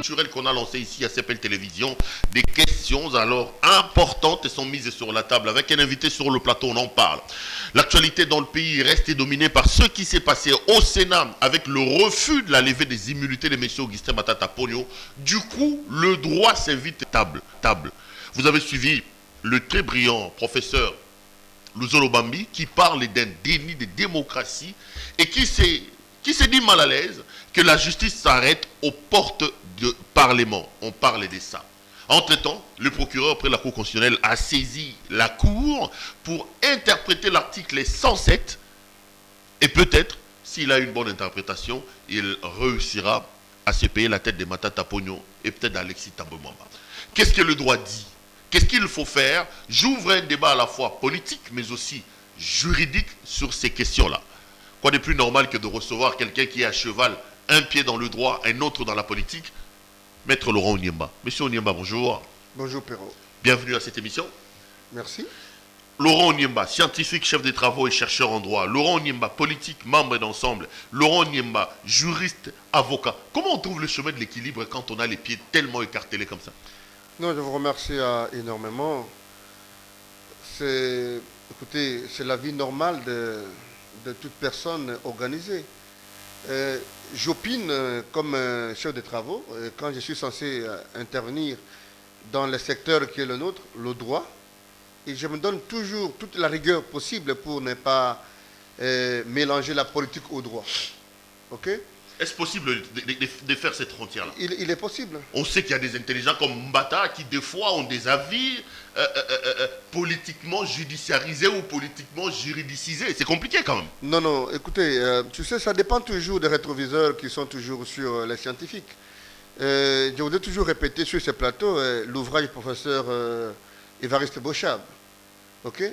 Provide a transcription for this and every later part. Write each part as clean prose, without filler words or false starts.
culturel qu'on a lancé ici à CPL Télévision. Des questions alors importantes sont mises sur la table. Avec un invité sur le plateau, on en parle. L'actualité dans le pays est restée dominée par ce qui s'est passé au Sénat avec le refus de la levée des immunités de M. Augustin Matata Ponyo. Du coup, le droit s'invite table. Vous avez suivi le très brillant professeur Luzolo Bambi qui parle d'un déni de démocratie et qui s'est dit mal à l'aise que la justice s'arrête aux portes du Parlement. On parle de ça. Entre-temps, le procureur près la Cour constitutionnelle a saisi la Cour pour interpréter l'article 107 et peut-être, s'il a une bonne interprétation, il réussira à se payer la tête de Matata Ponyo et peut-être d'Alexis Thambwe Mwamba. Qu'est-ce que le droit dit? Qu'est-ce qu'il faut faire? J'ouvre un débat à la fois politique mais aussi juridique sur ces questions-là. Quoi de plus normal que de recevoir quelqu'un qui est à cheval, un pied dans le droit, un autre dans la politique? Maître Laurent Onyemba. Monsieur Onyemba, bonjour. Bonjour Perrault. Bienvenue à cette émission. Merci. Laurent Onyemba, scientifique, chef des travaux et chercheur en droit. Laurent Onyemba, politique, membre d'ensemble. Laurent Onyemba, juriste, avocat. Comment on trouve le chemin de l'équilibre quand on a les pieds tellement écartelés comme ça? Non, je vous remercie énormément. Écoutez, c'est la vie normale de toute personne organisée. J'opine comme chef de travaux quand je suis censé intervenir dans le secteur qui est le nôtre, le droit, et je me donne toujours toute la rigueur possible pour ne pas mélanger la politique au droit. Ok? Est-ce possible de faire cette frontière-là? Il est possible. On sait qu'il y a des intelligents comme Mbata qui des fois ont des avis politiquement judiciarisés ou politiquement juridicisés. C'est compliqué quand même. Non, écoutez, tu sais, ça dépend toujours des rétroviseurs qui sont toujours sur les scientifiques. Je voudrais toujours répéter sur ce plateau l'ouvrage du professeur Évariste Bochab, ok,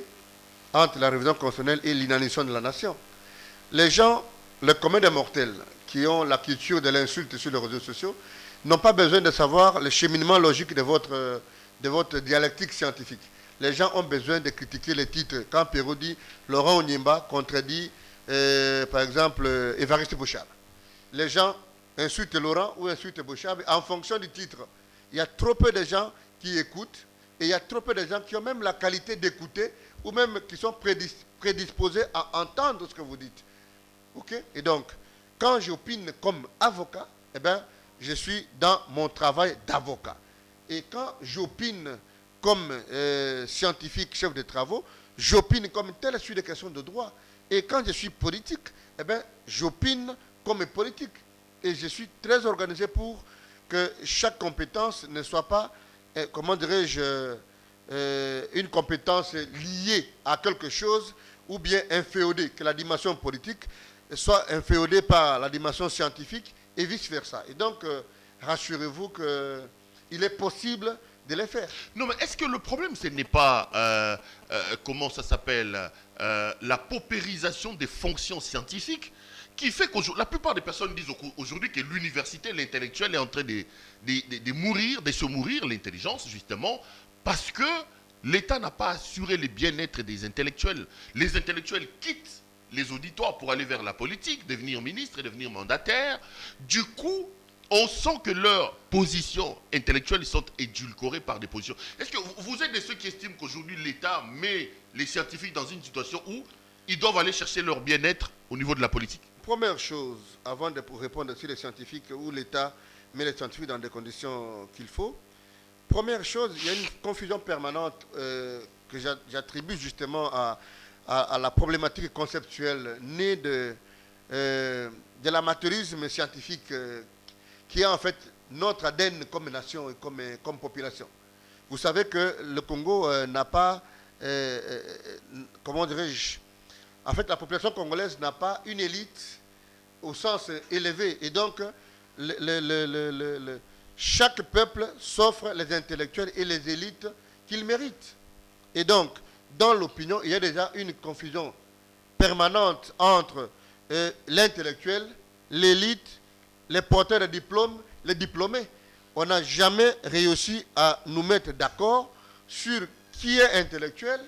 entre la révision constitutionnelle et l'inanition de la nation. Les gens, le commun des mortels, qui ont la culture de l'insulte sur les réseaux sociaux, n'ont pas besoin de savoir le cheminement logique de votre dialectique scientifique. Les gens ont besoin de critiquer les titres. Quand Perrault dit Laurent Onyemba contredit, par exemple, Évariste Bochab. Les gens insultent Laurent ou insultent Bochab en fonction du titre. Il y a trop peu de gens qui écoutent et il y a trop peu de gens qui ont même la qualité d'écouter ou même qui sont prédisposés à entendre ce que vous dites. Ok? Et donc, quand j'opine comme avocat, eh bien, je suis dans mon travail d'avocat. Et quand j'opine comme scientifique, chef de travaux, j'opine comme tel sur des questions de droit. Et quand je suis politique, eh bien, j'opine comme politique. Et je suis très organisé pour que chaque compétence ne soit pas, comment dirais-je, une compétence liée à quelque chose ou bien inféodée, que la dimension politique soit inféodée par la dimension scientifique et vice-versa. Et donc, rassurez-vous qu'il est possible de les faire. Non, mais est-ce que le problème, ce n'est pas, comment ça s'appelle, la paupérisation des fonctions scientifiques qui fait qu'aujourd'hui, la plupart des personnes disent aujourd'hui que l'université, l'intellectuel est en train de mourir, de se mourir, l'intelligence, justement, parce que l'État n'a pas assuré le bien-être des intellectuels. Les intellectuels quittent les auditoires pour aller vers la politique, devenir ministre et devenir mandataire. Du coup, on sent que leurs positions intellectuelles sont édulcorées par des positions. Est-ce que vous êtes de ceux qui estiment qu'aujourd'hui l'État met les scientifiques dans une situation où ils doivent aller chercher leur bien-être au niveau de la politique? Première chose, avant de répondre sur les scientifiques, où l'État met les scientifiques dans des conditions qu'il faut, première chose, il y a une confusion permanente que j'attribue justement à la problématique conceptuelle née de l'amateurisme scientifique qui est en fait notre ADN comme nation et comme population. Vous savez que le Congo n'a pas, comment dirais-je, en fait la population congolaise n'a pas une élite au sens élevé. Et donc, chaque peuple s'offre les intellectuels et les élites qu'il mérite. Et donc, dans l'opinion, il y a déjà une confusion permanente entre l'intellectuel, l'élite, les porteurs de diplômes, les diplômés. On n'a jamais réussi à nous mettre d'accord sur qui est intellectuel,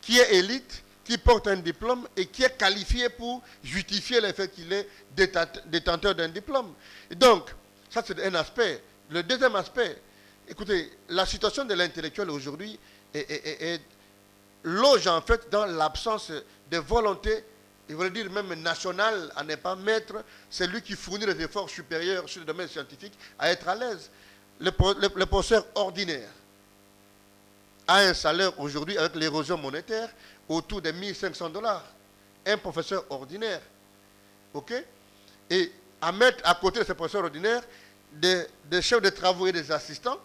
qui est élite, qui porte un diplôme et qui est qualifié pour justifier le fait qu'il est détenteur d'un diplôme. Et donc, ça c'est un aspect. Le deuxième aspect, écoutez, la situation de l'intellectuel aujourd'hui loge en fait dans l'absence de volonté, je voulais dire même nationale, à ne pas mettre celui qui fournit des efforts supérieurs sur le domaine scientifique à être à l'aise. Le professeur ordinaire a un salaire aujourd'hui avec l'érosion monétaire autour de 1500 $. Un professeur ordinaire. OK? Et à mettre à côté de ces professeurs ordinaires des chefs de travaux et des assistants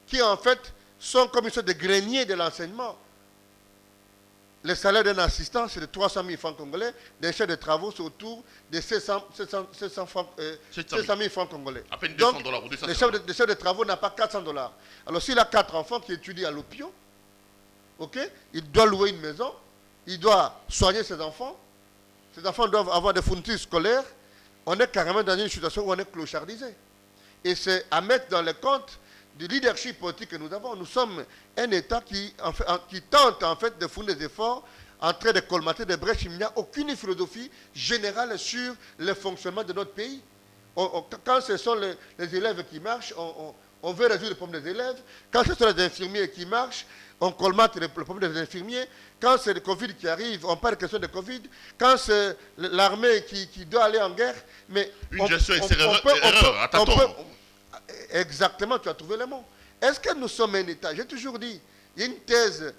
qui en fait sont comme une sorte de grenier de l'enseignement. Le salaire d'un assistant, c'est de 300 000 francs congolais. Des chefs de travaux, c'est autour de 700 000 francs congolais. À peine 200 $. ou 200 le chef de travaux n'a pas 400 $. Alors s'il a 4 enfants qui étudient à l'Opio, ok, il doit louer une maison, il doit soigner ses enfants doivent avoir des fournitures scolaires. On est carrément dans une situation où on est clochardisé. Et c'est à mettre dans le compte du leadership politique que nous avons. Nous sommes un État qui tente en fait de fournir des efforts en train de colmater des brèches. Il n'y a aucune philosophie générale sur le fonctionnement de notre pays. Quand ce sont les élèves qui marchent, on veut résoudre le problème des élèves. Quand ce sont les infirmiers qui marchent, on colmate le problème des infirmiers. Quand c'est le Covid qui arrive, on parle de question de Covid. Quand c'est l'armée qui doit aller en guerre, mais une gestion erreur à tâtons. Exactement, tu as trouvé le mot. Est-ce que nous sommes un État? J'ai toujours dit, il y a une thèse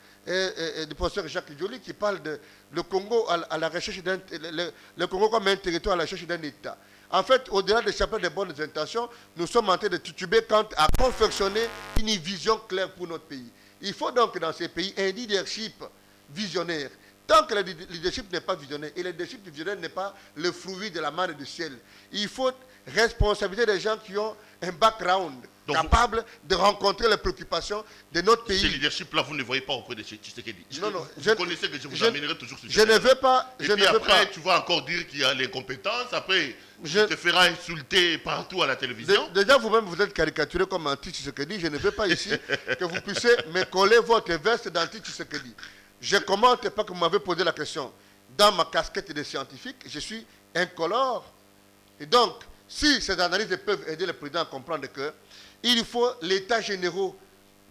du professeur Jacques Joly qui parle de le Congo à la recherche le Congo comme un territoire à la recherche d'un État. En fait, au-delà des chapeaux de bonnes intentions, nous sommes en train de tituber quant à confectionner une vision claire pour notre pays. Il faut donc dans ces pays un leadership visionnaire. Tant que le leadership n'est pas visionnaire, et le leadership visionnaire n'est pas le fruit de la main du ciel, il faut responsabiliser des gens qui ont un background capable de rencontrer les préoccupations de notre pays. Ce leadership-là, vous ne voyez pas auprès de Tshisekedi. Non, vous connaissez que je vous amènerai toujours sur ce Je ne veux pas. Et puis après, tu vas encore dire qu'il y a l'incompétence. Après, tu te feras insulter partout à la télévision. Déjà, vous-même, vous êtes caricaturé comme anti-Tshisekedi. Je ne veux pas ici que vous puissiez me coller votre veste d'anti-Tshisekedi. Je commente pas que vous m'avez posé la question. Dans ma casquette de scientifique, je suis incolore. Et donc, si ces analyses peuvent aider le président à comprendre qu'il faut l'état général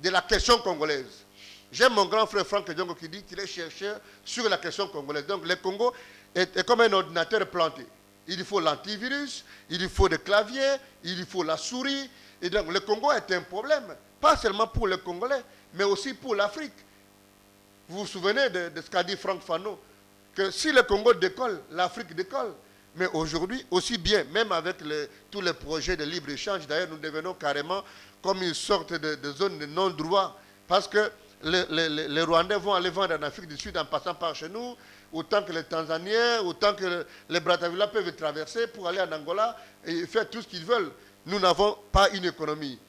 de la question congolaise. J'aime mon grand frère Franck Diongo qui dit qu'il est chercheur sur la question congolaise. Donc le Congo est comme un ordinateur planté. Il faut l'antivirus, il faut des claviers, il faut la souris. Et donc le Congo est un problème, pas seulement pour les Congolais, mais aussi pour l'Afrique. Vous vous souvenez de ce qu'a dit Franck Fanon, que si le Congo décolle, l'Afrique décolle. Mais aujourd'hui, aussi bien, même avec tous les projets de libre-échange, d'ailleurs, nous devenons carrément comme une sorte de zone de non-droit. Parce que les Rwandais vont aller vendre en Afrique du Sud en passant par chez nous, autant que les Tanzaniens, autant que les Brazzaville peuvent traverser pour aller en Angola et faire tout ce qu'ils veulent. Nous n'avons pas une économie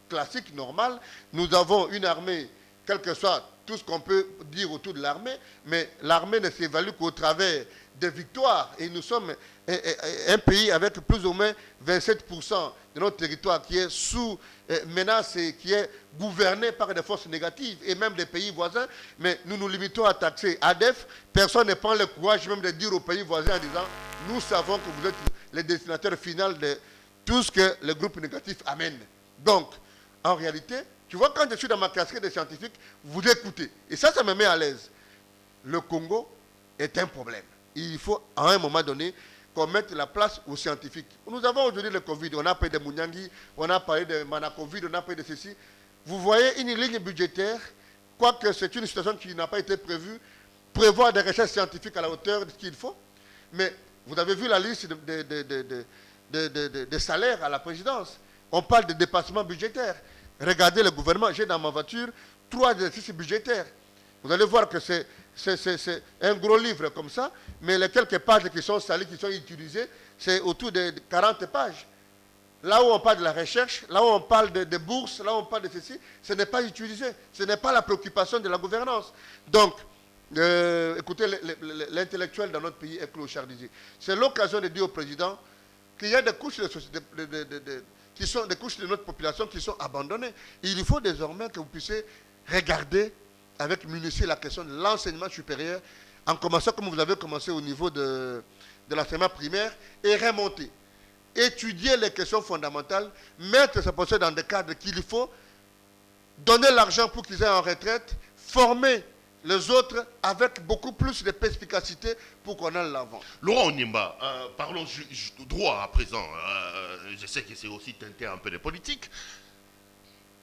classique, normale. Nous avons une armée, quel que soit tout ce qu'on peut dire autour de l'armée, mais l'armée ne s'évalue qu'au travers des victoires. Et nous sommes un pays avec plus ou moins 27% de notre territoire qui est sous menace et qui est gouverné par des forces négatives et même des pays voisins. Mais nous nous limitons à taxer ADEF. Personne ne prend le courage même de dire aux pays voisins en disant « Nous savons que vous êtes les destinataires finaux de tout ce que le groupe négatif amène. » Donc, en réalité, tu vois, quand je suis dans ma casquette de scientifique, vous écoutez. Et ça me met à l'aise. Le Congo est un problème. Il faut, à un moment donné, qu'on mette la place aux scientifiques. Nous avons aujourd'hui le Covid. On a parlé de Mouniangui, on a parlé de Manacovid, on a parlé de ceci. Vous voyez une ligne budgétaire, quoique c'est une situation qui n'a pas été prévue, prévoir des recherches scientifiques à la hauteur de ce qu'il faut. Mais vous avez vu la liste de salaires à la présidence. On parle de dépassement budgétaire. Regardez le gouvernement, j'ai dans ma voiture 3 exercices budgétaires. Vous allez voir que c'est un gros livre comme ça, mais les quelques pages qui sont salées, qui sont utilisées, c'est autour de 40 pages. Là où on parle de la recherche, là où on parle de bourses, là où on parle de ceci, ce n'est pas utilisé. Ce n'est pas la préoccupation de la gouvernance. Donc, écoutez, l'intellectuel dans notre pays est clochardisé. C'est l'occasion de dire au président qu'il y a des couches qui sont des couches de notre population qui sont abandonnées. Il faut désormais que vous puissiez regarder avec minutie la question de l'enseignement supérieur, en commençant comme vous avez commencé au niveau de l'enseignement primaire et remonter. étudier les questions fondamentales, mettre ces procès dans des cadres qu'il faut, donner l'argent pour qu'ils aient en retraite, former les autres avec beaucoup plus de perspicacité pour qu'on aille l'avant. Laurent Onimba, parlons droit à présent. Je sais que c'est aussi teinté un peu de politique.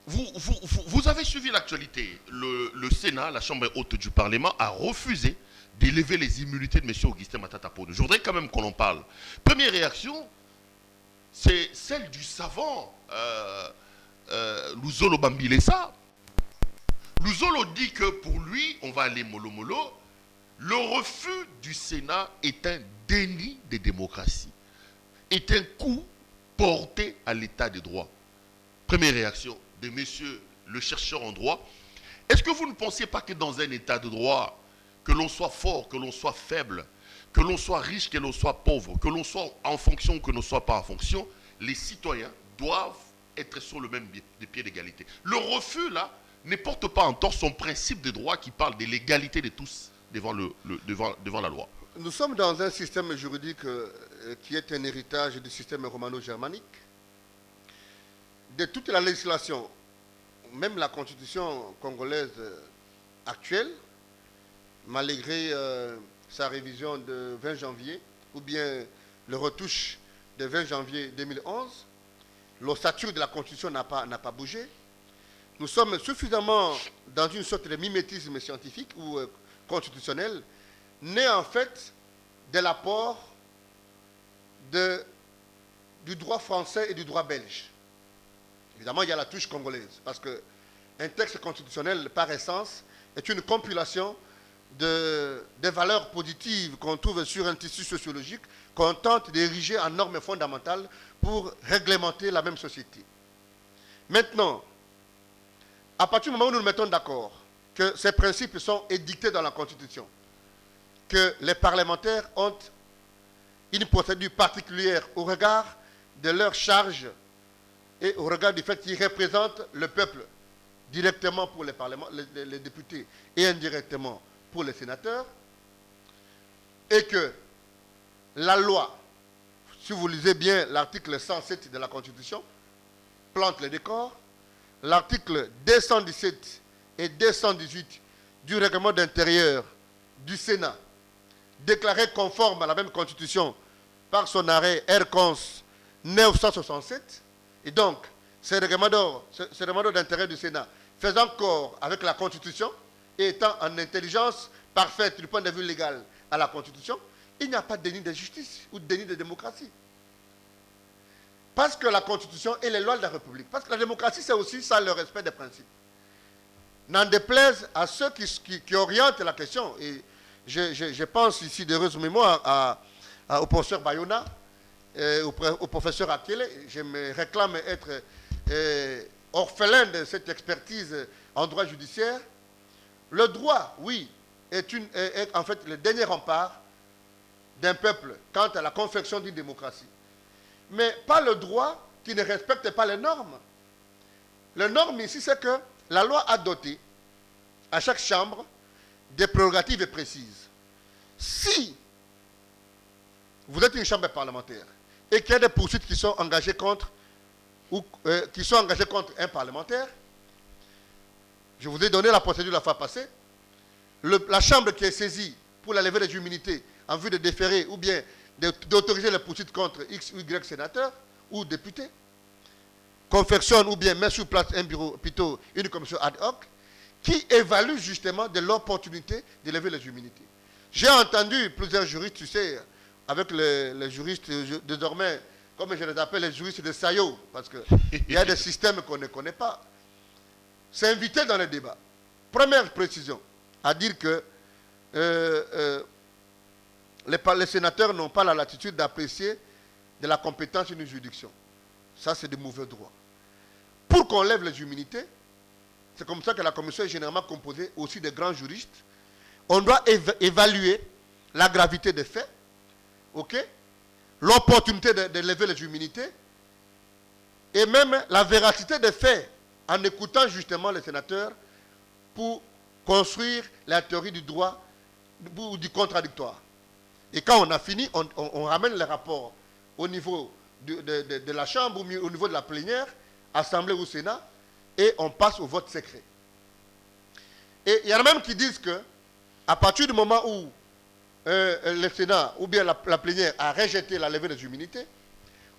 Vous avez suivi l'actualité. Le Sénat, la Chambre haute du Parlement, a refusé d'élever les immunités de M. Augustin Matata Ponyo. Je voudrais quand même qu'on en parle. Première réaction, c'est celle du savant Luzolo Bambilesa. Luzolo dit que pour lui, on va aller mollo mollo. Le refus du Sénat est un déni de démocratie, est un coup porté à l'état de droit. Première réaction de monsieur le chercheur en droit. Est-ce que vous ne pensez pas que dans un état de droit, que l'on soit fort, que l'on soit faible, que l'on soit riche, que l'on soit pauvre, que l'on soit en fonction, que l'on ne soit pas en fonction, les citoyens doivent être sur le même pied d'égalité. Le refus, là, ne porte pas en tort son principe de droit qui parle de l'égalité de tous devant la loi. Nous sommes dans un système juridique qui est un héritage du système romano-germanique. De toute la législation, même la constitution congolaise actuelle, malgré sa révision de 20 janvier, ou bien le retouche de 20 janvier 2011, l'ossature de la constitution n'a pas bougé. Nous sommes suffisamment dans une sorte de mimétisme scientifique ou constitutionnel, né en fait de l'apport du droit français et du droit belge. Évidemment, il y a la touche congolaise, parce qu'un texte constitutionnel, par essence, est une compilation des valeurs positives qu'on trouve sur un tissu sociologique qu'on tente d'ériger en normes fondamentales pour réglementer la même société. Maintenant, à partir du moment où nous nous mettons d'accord que ces principes sont édictés dans la Constitution, que les parlementaires ont une procédure particulière au regard de leur charge et au regard du fait qu'ils représentent le peuple directement pour les députés et indirectement pour les sénateurs, et que la loi, si vous lisez bien l'article 107 de la Constitution, plante les décors, l'article 217 et 218 du règlement d'intérieur du Sénat, déclaré conforme à la même Constitution par son arrêt R-Cons 967, et donc ce règlement d'intérêt du Sénat faisant corps avec la Constitution et étant en intelligence parfaite du point de vue légal à la Constitution, il n'y a pas de déni de justice ou de déni de démocratie. Parce que la Constitution et les lois de la République, parce que la démocratie, c'est aussi ça, le respect des principes. N'en déplaise à ceux qui orientent la question, et je pense ici d'heureuse mémoire au professeur Bayona, au professeur Akele. Je me réclame être orphelin de cette expertise en droit judiciaire. Le droit, oui, est en fait le dernier rempart d'un peuple quant à la confection d'une démocratie. Mais pas le droit qui ne respecte pas les normes. Les normes ici, c'est que la loi a doté à chaque chambre des prérogatives précises. Si vous êtes une chambre parlementaire et qu'il y a des poursuites qui sont engagées contre un parlementaire, je vous ai donné la procédure la fois passée, la chambre qui est saisie pour la levée des immunités en vue de déférer ou bien d'autoriser les poursuites contre X ou Y sénateur ou député, confectionne ou bien met sur place un bureau, plutôt une commission ad hoc, qui évalue justement de l'opportunité de lever les immunités. J'ai entendu plusieurs juristes, tu sais, avec les juristes désormais, comme je les appelle les juristes de Sayo, parce qu'il y a des systèmes qu'on ne connaît pas, s'inviter dans les débats. Première précision, à dire que les sénateurs n'ont pas la latitude d'apprécier de la compétence d'une juridiction. Ça, c'est de mauvais droit. Pour qu'on lève les immunités, c'est comme ça que la commission est généralement composée aussi de grands juristes. On doit évaluer la gravité des faits, l'opportunité de lever les immunités, et même la véracité des faits, en écoutant justement les sénateurs pour construire la théorie du droit ou du contradictoire. Et quand on a fini, on ramène les rapports au niveau de la Chambre ou au niveau de la plénière, Assemblée ou Sénat, et on passe au vote secret. Et il y en a même qui disent que, à partir du moment où le Sénat ou bien la plénière a rejeté la levée des immunités,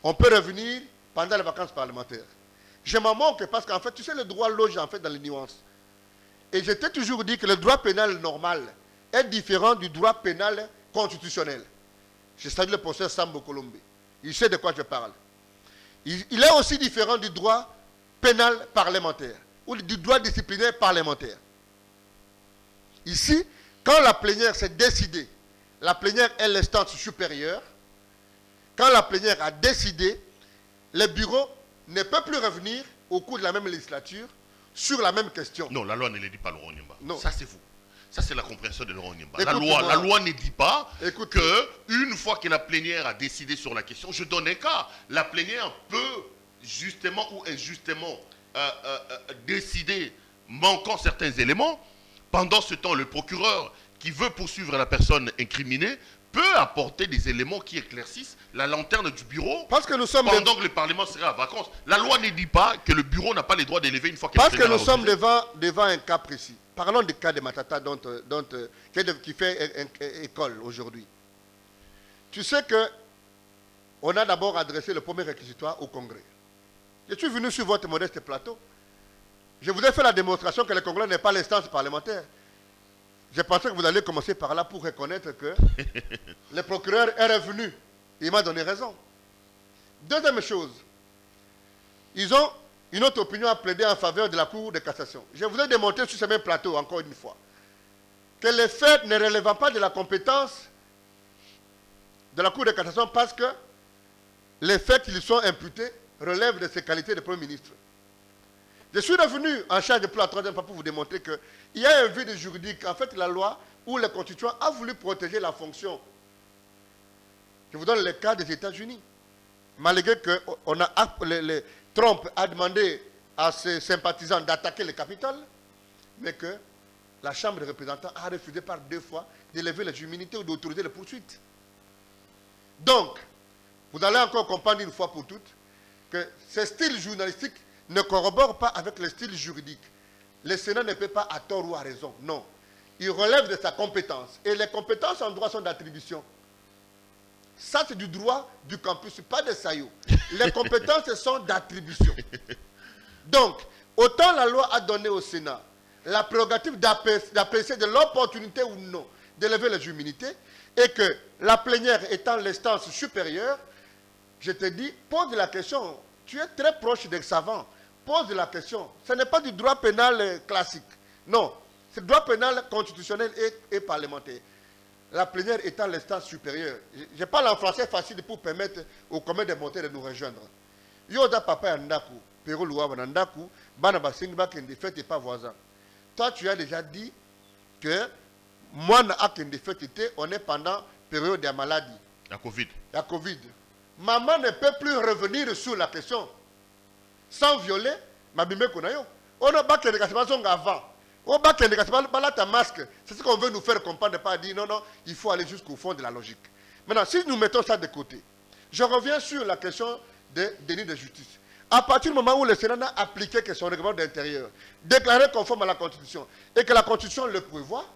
on peut revenir pendant les vacances parlementaires. Je m'en moque parce qu'en fait, tu sais, le droit loge en fait dans les nuances. Et je t'ai toujours dit que le droit pénal normal est différent du droit pénal constitutionnel. Je salue le professeur Sambo Colombe. Il sait de quoi je parle. Il est aussi différent du droit pénal parlementaire ou du droit disciplinaire parlementaire. Ici, quand la plénière s'est décidée, la plénière est l'instance supérieure, quand la plénière a décidé, le bureau ne peut plus revenir au cours de la même législature sur la même question. Non, la loi ne le dit pas, Laurent Nyemba. Non. Ça, c'est vous. Ça, c'est la compréhension de Laurent Nyemba. La Écoute-moi. loi ne dit pas Écoute. que une fois que la plénière a décidé sur la question, je donne un cas, la plénière peut justement ou injustement décider manquant certains éléments. Pendant ce temps, le procureur qui veut poursuivre la personne incriminée peut apporter des éléments qui éclaircissent la lanterne du bureau Parce que nous sommes pendant que le Parlement serait à vacances. La loi ne dit pas que le bureau n'a pas les droits d'élever une fois que parce que nous sommes devant un cas précis. Parlons du cas de Matata qui fait école aujourd'hui. Tu sais que on a d'abord adressé le premier réquisitoire au Congrès. Je suis venu sur votre modeste plateau. Je vous ai fait la démonstration que le Congrès n'est pas l'instance parlementaire. Je pensais que vous alliez commencer par là pour reconnaître que le procureur est revenu. Il m'a donné raison. Deuxième chose, ils ont une autre opinion à plaider en faveur de la Cour de cassation. Je vous ai démontré sur ce même plateau, encore une fois, que les faits ne relèvent pas de la compétence de la Cour de cassation parce que les faits qui lui sont imputés relèvent de ses qualités de Premier ministre. Je suis revenu en charge de la troisième fois pour vous démontrer qu'il y a un vide juridique. En fait, la loi où le constituant a voulu protéger la fonction. Je vous donne le cas des États-Unis. Malgré que Trump a demandé à ses sympathisants d'attaquer le Capitole, mais que la Chambre des représentants a refusé par 2 fois d'élever les immunités ou d'autoriser les poursuites. Donc, vous allez encore comprendre une fois pour toutes que ce style journalistique ne corrobore pas avec le style juridique. Le Sénat ne peut pas à tort ou à raison, non. Il relève de sa compétence. Et les compétences en droit sont d'attribution. Ça, c'est du droit du campus, pas de Sayo. Les compétences sont d'attribution. Donc, autant la loi a donné au Sénat la prérogative d'apprécier de l'opportunité ou non d'élever les immunités, et que la plénière étant l'instance supérieure, je te dis, pose la question. Tu es très proche des savants. Pose la question. Ce n'est pas du droit pénal classique. Non. C'est du droit pénal constitutionnel et parlementaire. La plénière étant l'instance supérieure. Je parle en français facile pour permettre aux communs de monter de nous rejoindre. Yoda papa yandaku, Péro Louaba nandaku, Banaba Singba Kendi fait pas voisin. Toi, tu as déjà dit que moi, on est pendant période de maladie. La Covid. La Covid. Maman ne peut plus revenir sur la question sans violer ma bimbe konayo. On a pas que les cassements avant. On a que les cassements ta masque. C'est ce qu'on veut nous faire comprendre, pas dire non, non, il faut aller jusqu'au fond de la logique. Maintenant, si nous mettons ça de côté, je reviens sur la question des dénis de justice. À partir du moment où le Sénat a appliqué que son règlement d'intérieur, déclaré conforme à la Constitution, et que la Constitution le prévoit,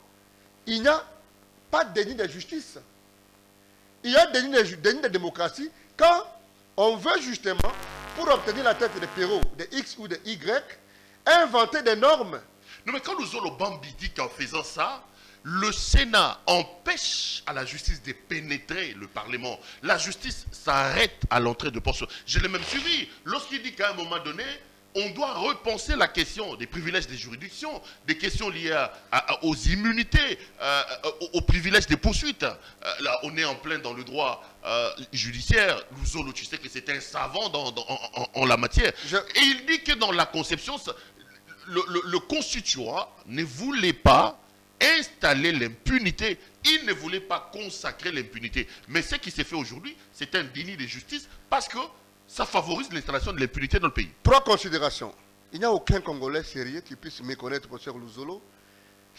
il n'y a pas de déni de justice. Il y a déni de démocratie quand on veut justement, pour obtenir la tête de Perrault, de X ou de Y, inventer des normes. Non, mais quand nous avons le Bambi dit qu'en faisant ça, le Sénat empêche à la justice de pénétrer le Parlement. La justice s'arrête à l'entrée de poste. Je l'ai même suivi. Lorsqu'il dit qu'à un moment donné, on doit repenser la question des privilèges des juridictions, des questions liées aux immunités, aux privilèges des poursuites. Là, on est en plein dans le droit judiciaire. Louzolo, tu sais que c'est un savant en la matière. Et il dit que dans la conception, le constituant ne voulait pas installer l'impunité. Il ne voulait pas consacrer l'impunité. Mais ce qui s'est fait aujourd'hui, c'est un déni de justice parce que ça favorise l'installation de l'impunité dans le pays. 3 considérations. Il n'y a aucun Congolais sérieux qui puisse méconnaître, professeur Louzolo,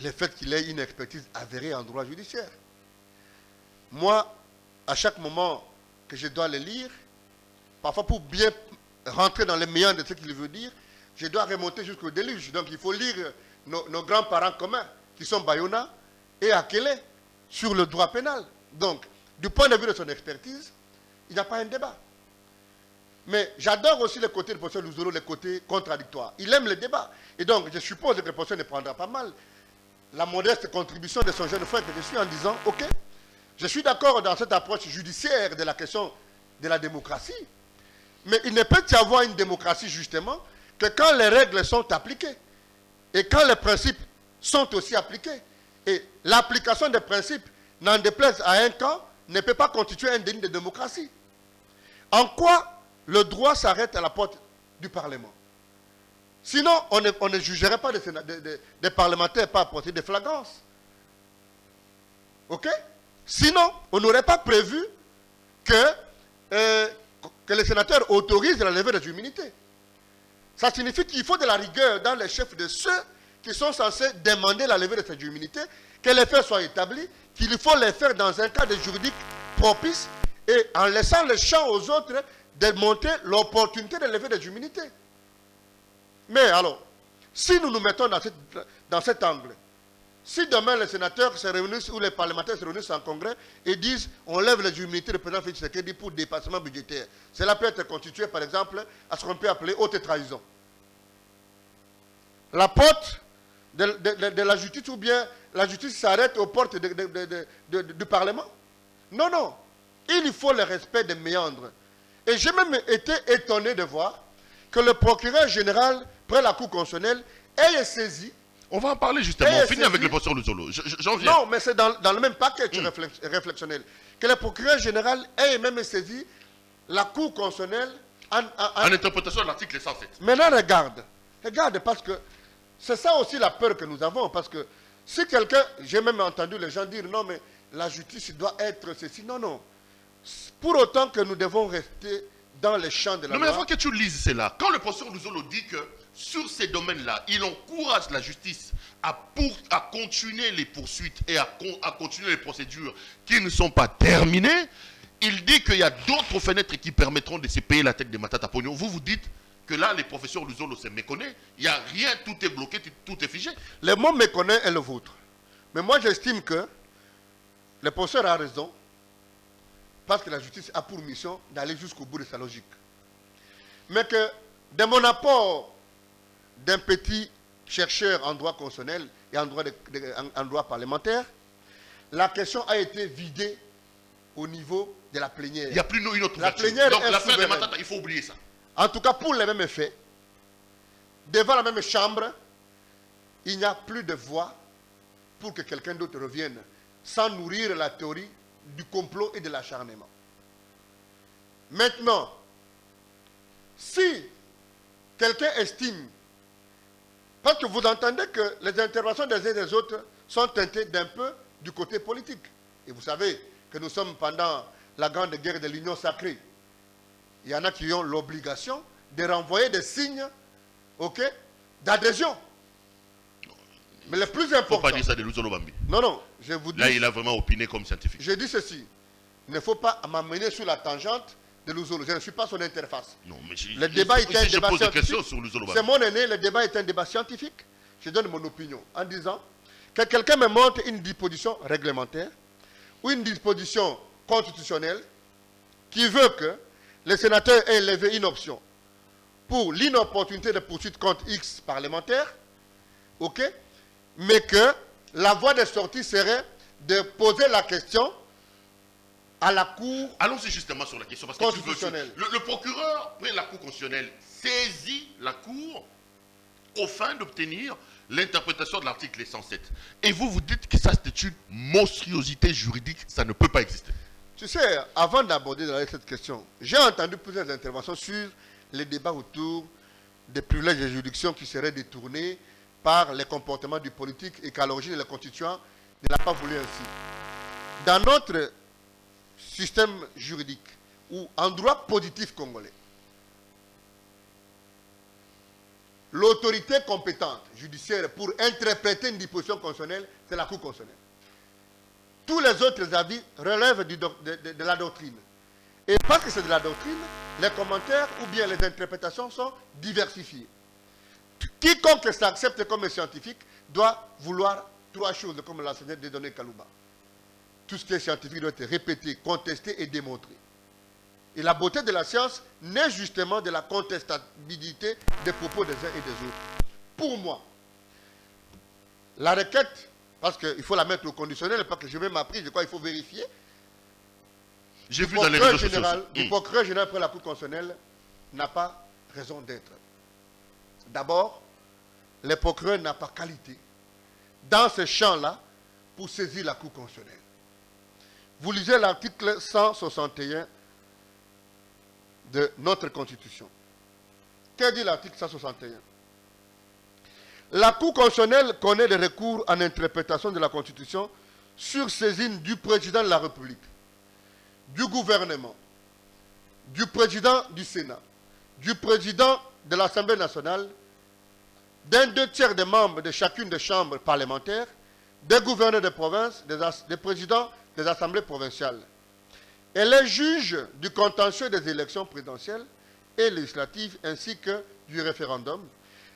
le fait qu'il ait une expertise avérée en droit judiciaire. Moi, à chaque moment que je dois le lire, parfois pour bien rentrer dans les méandres de ce qu'il veut dire, je dois remonter jusqu'au déluge. Donc il faut lire nos grands-parents communs, qui sont Bayona et Akele, sur le droit pénal. Donc, du point de vue de son expertise, il n'y a pas un débat. Mais j'adore aussi le côté du professeur Luzolo, le côté contradictoire. Il aime le débat. Et donc, je suppose que le professeur ne prendra pas mal la modeste contribution de son jeune frère que je suis en disant, ok, je suis d'accord dans cette approche judiciaire de la question de la démocratie, mais il ne peut y avoir une démocratie justement que quand les règles sont appliquées et quand les principes sont aussi appliqués. Et l'application des principes, n'en déplaise à un camp, ne peut pas constituer un déni de démocratie. En quoi le droit s'arrête à la porte du Parlement? Sinon, on ne jugerait pas des parlementaires par portée de flagrance. Ok? Sinon, on n'aurait pas prévu que les sénateurs autorisent la levée des immunités. Ça signifie qu'il faut de la rigueur dans les chefs de ceux qui sont censés demander la levée de ces immunités, que les faits soient établis, qu'il faut les faire dans un cadre juridique propice et en laissant le champ aux autres de montrer l'opportunité de lever des immunités. Mais alors, si nous nous mettons dans cet angle, si demain les sénateurs se réunissent ou les parlementaires se réunissent en congrès et disent on lève les immunités du président Félix Tshisekedi pour dépassement budgétaire, cela peut être constitué par exemple à ce qu'on peut appeler haute trahison. La porte de la justice ou bien la justice s'arrête aux portes du Parlement? Non, non. Il faut le respect des méandres. Et j'ai même été étonné de voir que le procureur général près la Cour constitutionnelle ait saisi. On va en parler justement. On finit avec le professeur Luzolo. J'en viens. Non, mais c'est dans le même paquet réflexionnel. Que le procureur général ait même saisi la Cour constitutionnelle en interprétation de l'article 107. Maintenant, regarde, parce que c'est ça aussi la peur que nous avons. Parce que si quelqu'un, j'ai même entendu les gens dire non, mais la justice doit être ceci. Non, non. Pour autant que nous devons rester dans les champs de la loi. Non, mais avant que tu lises cela, quand le professeur Luzolo dit que sur ces domaines-là, il encourage la justice à continuer les poursuites et à continuer les procédures qui ne sont pas terminées, il dit qu'il y a d'autres fenêtres qui permettront de se payer la tête de Matata Pognon. Vous dites que là, les professeurs Luzolo se méconnaissent, il n'y a rien, tout est bloqué, tout est figé. Le mot méconnaît est le vôtre. Mais moi, j'estime que le professeur a raison, parce que la justice a pour mission d'aller jusqu'au bout de sa logique. Mais que, de mon apport d'un petit chercheur en droit constitutionnel et en droit parlementaire, la question a été vidée au niveau de la plénière. Il n'y a plus une autre la plénière. Donc l'affaire de Matata, il faut oublier ça. En tout cas, pour les mêmes effets, devant la même chambre, il n'y a plus de voie pour que quelqu'un d'autre revienne sans nourrir la théorie du complot et de l'acharnement. Maintenant, si quelqu'un estime, parce que vous entendez que les interventions des uns et des autres sont teintées d'un peu du côté politique. Et vous savez que nous sommes pendant la grande guerre de l'union sacrée. Il y en a qui ont l'obligation de renvoyer des signes, ok, d'adhésion. Mais le plus important... Il ne faut pas dire ça de Luzolo Bambi. Non, non, je vous dis... Là, il a vraiment opiné comme scientifique. Je dis ceci. Il ne faut pas m'amener sur la tangente de Luzolo. Je ne suis pas son interface. Non, mais le débat est un débat scientifique. C'est mon aîné, le débat est un débat scientifique. Je donne mon opinion en disant que quelqu'un me montre une disposition réglementaire ou une disposition constitutionnelle qui veut que les sénateurs aient levé une option pour l'inopportunité de poursuite contre X parlementaire, ok, mais que la voie de sortie serait de poser la question à la Cour. Allons-y justement sur la question. Parce que le procureur, près la Cour constitutionnelle, saisit la Cour au fin d'obtenir l'interprétation de l'article 107. Et vous dites que ça, c'est une monstruosité juridique, ça ne peut pas exister. Tu sais, avant d'aborder cette question, j'ai entendu plusieurs interventions sur les débats autour des privilèges de juridiction qui seraient détournés par les comportements du politique et qu'à l'origine, le constituant ne l'a pas voulu ainsi. Dans notre système juridique, ou en droit positif congolais, l'autorité compétente judiciaire pour interpréter une disposition constitutionnelle, c'est la Cour constitutionnelle. Tous les autres avis relèvent de la doctrine. Et parce que c'est de la doctrine, les commentaires ou bien les interprétations sont diversifiées. Quiconque s'accepte comme scientifique doit vouloir trois choses, comme l'enseignait Dieudonné Kalouba. Tout ce qui est scientifique doit être répété, contesté et démontré. Et la beauté de la science naît justement de la contestabilité des propos des uns et des autres. Pour moi, la requête, parce qu'il faut la mettre au conditionnel, parce que je vais m'apprendre, je crois qu'il faut vérifier. J'ai vu dans les réseaux sociaux. Le procureur général après la Cour constitutionnelle n'a pas raison d'être. D'abord, le procureur n'a pas qualité dans ce champ-là pour saisir la Cour constitutionnelle. Vous lisez l'article 161 de notre Constitution. Que dit l'article 161? La Cour constitutionnelle connaît des recours en interprétation de la Constitution sur saisine du président de la République, du gouvernement, du président du Sénat, du président de l'Assemblée nationale, d'un 2/3 des membres de chacune des chambres parlementaires, des gouverneurs de province, des présidents des assemblées provinciales. Elle est juge du contentieux des élections présidentielles et législatives ainsi que du référendum.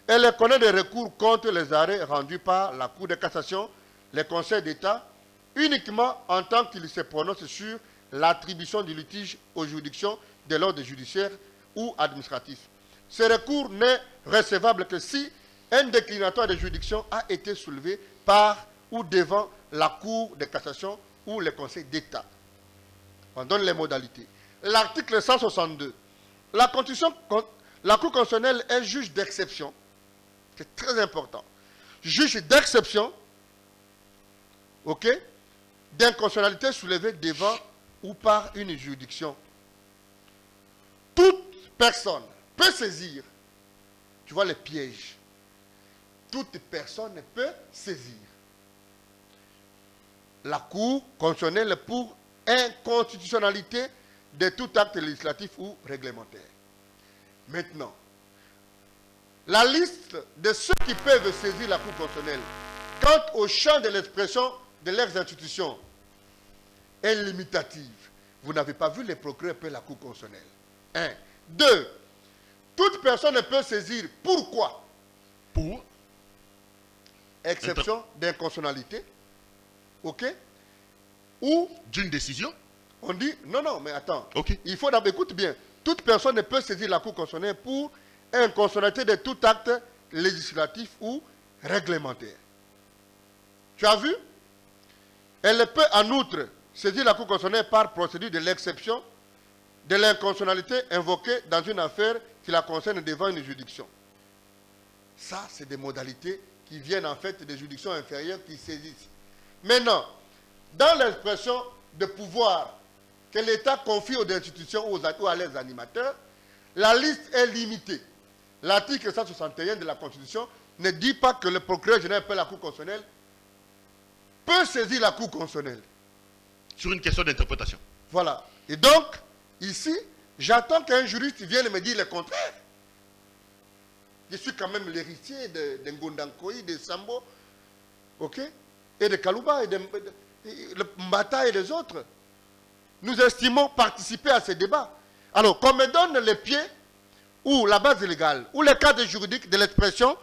Elle connaît des recours contre les arrêts rendus par la Cour de cassation, les conseils d'État, uniquement en tant qu'il se prononce sur l'attribution du litige aux juridictions de l'ordre judiciaire ou administratif. Ce recours n'est recevable que si un déclinatoire de juridiction a été soulevé par ou devant la Cour de cassation ou le Conseil d'État. On donne les modalités. L'article 162. La Cour constitutionnelle est juge d'exception. C'est très important. Juge d'exception, ok, d'inconstitutionnalité soulevée devant ou par une juridiction. Toute personne peut saisir, tu vois les pièges, toute personne peut saisir la Cour constitutionnelle pour inconstitutionnalité de tout acte législatif ou réglementaire. Maintenant, la liste de ceux qui peuvent saisir la Cour constitutionnelle quant au champ de l'expression de leurs institutions est limitative. Vous n'avez pas vu les procureurs de la Cour constitutionnelle. 1. 2. Toute personne peut saisir. Pourquoi? Pour exception d'inconstitutionnalité. OK? Ou d'une décision. On dit, non, mais attends. OK. Il faut d'abord, écoute bien. Toute personne peut saisir la Cour constitutionnelle pour inconstitutionnalité de tout acte législatif ou réglementaire. Tu as vu? Elle peut en outre saisir la Cour constitutionnelle par procédure de l'exception de l'inconstitutionnalité invoquée dans une affaire qui la concerne devant une juridiction. Ça, c'est des modalités qui viennent en fait des juridictions inférieures qui saisissent. Maintenant, dans l'expression de pouvoir que l'État confie aux institutions ou à leurs animateurs, la liste est limitée. L'article 161 de la Constitution ne dit pas que le procureur général de la Cour constitutionnelle peut saisir la Cour constitutionnelle. Sur une question d'interprétation. Voilà. Et donc, ici, j'attends qu'un juriste vienne me dire le contraire. Je suis quand même l'héritier de Ngondankoï, de Sambo, ok, et de Kalouba, et de Mbata et des autres. Nous estimons participer à ces débats. Alors, qu'on me donne les pieds ou la base légale, ou le cadre juridique de l'expression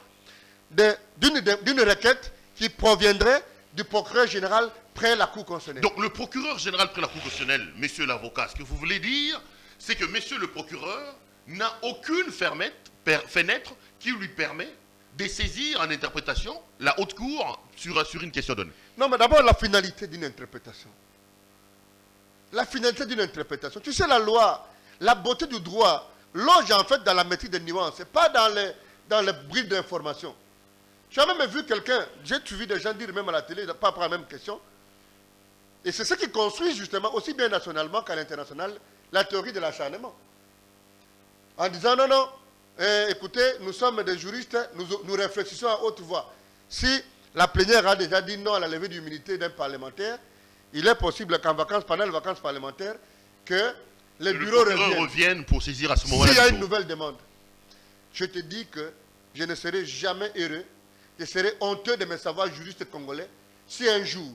d'une requête qui proviendrait du procureur général près la Cour constitutionnelle. Donc, le procureur général près la Cour constitutionnelle, monsieur l'avocat, ce que vous voulez dire, c'est que monsieur le procureur n'a aucune fenêtre qui lui permet de saisir en interprétation la haute cour sur une question donnée. Non, mais d'abord la finalité d'une interprétation. La finalité d'une interprétation. Tu sais, la loi, la beauté du droit, loge en fait dans la maîtrise des nuances, pas dans les bribes d'information. Tu as même vu quelqu'un, j'ai vu des gens dire même à la télé, pas pour la même question, et c'est ce qui construit justement, aussi bien nationalement qu'à l'international, la théorie de l'acharnement. En disant non, écoutez, nous sommes des juristes, nous réfléchissons à haute voix. Si la plénière a déjà dit non à la levée d'immunité d'un parlementaire, il est possible qu'en vacances, pendant les vacances parlementaires, que les bureaux reviennent pour saisir à ce moment-là. S'il y a une nouvelle demande, je te dis que je ne serai jamais heureux, je serai honteux de me savoir juriste congolais si un jour,